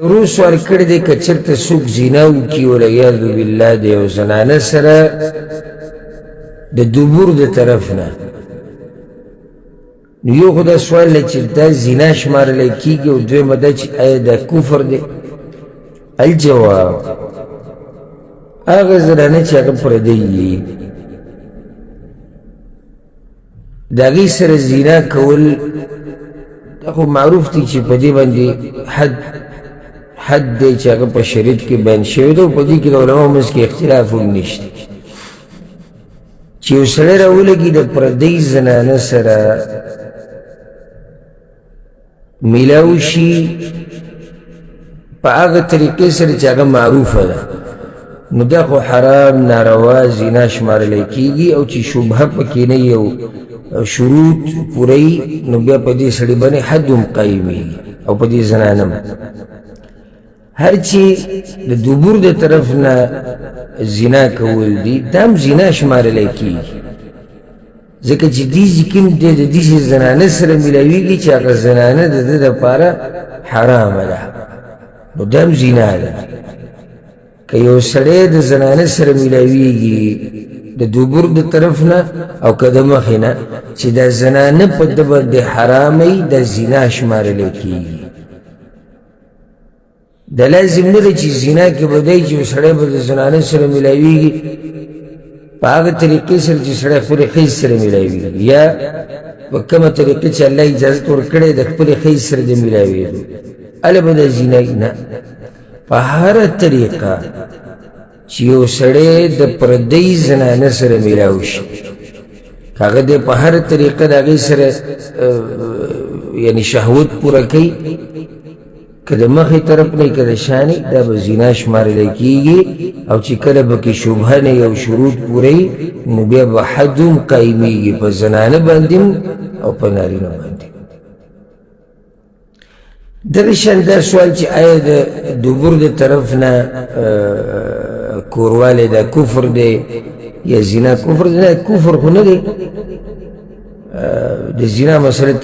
روس ورکړی دی که چېرته څوک زنا وکړي والعیاذ بالله د یو زنانه سره د دبور د طرف نه، نو یو خو دا سوال دی چې دا زنا شمارلی کېږي او دویمه دا چې آیا دا کفر دی؟ الجواب هغه زنانه چې هغه پردی وي د هغې سره زنا کول دا خو معروف دی چې په دې باندې حد دی چې هغه په شریعت کې بیان شوی دی او په دې کې د علماو منځ کې اختلاف هم نشته چې یو سړی راولګي د پردۍ زنانه سره میلاو شي په هغه طریقې سره چې هغه معروفه ده، نو دا خو حرام ناروا زنا شمارلی کېږي او چې شبهه پکې نه یو شروط پوره نو بیا په دې سړي باندې حد هم قایمېږي او په دې زنانه هم هر چې د دبور د طرف نه زنا کول دي دا هم زنا شمارلی کېږي، ځکه چې دې کوم دی د دې زنانه سره میلاویږي چې هغه زنانه د ده دپاره حرامه ده، نو دا هم زنا ده. که یو سړی د زنانه سره میلاویږي د دبور د طرف نه او که د مخې نه چې دا زنانه په ده باندې حرامه وي دا زنا شمارلی کېږي. دا لازم نه ده چې زنا کې به دی چې یو سړی به د زنانه سره میلاویږي په هغه طریقې سره چې سړی خپلې ښځې سره میلاویږي یا په کومه طریقه چې الله اجازت ورکړی د خپلې ښځې سره د میلاویږي هله به دا زنا وي. نه، په هره طریقه چې یو سړی د پردۍ زنانه سره میلاو شي که هغه دی په هره طریقه د هغې سره یعنی شهوت پوره کوي که د مخې طرف نه که د شا نه دا به زنا شمارلی کېږي او چې کله به کې شبهه نه یو شروط پوره وي نو بیا به حد هم قایمېږي په زنانه باندې او په نارینه باندې. دغه شان دا سوال چې آیا د دبور د طرف نه کوروالی دا کفر دی یا زنا کفر دی؟ نه، کفر خو نه دی، د زنا مسله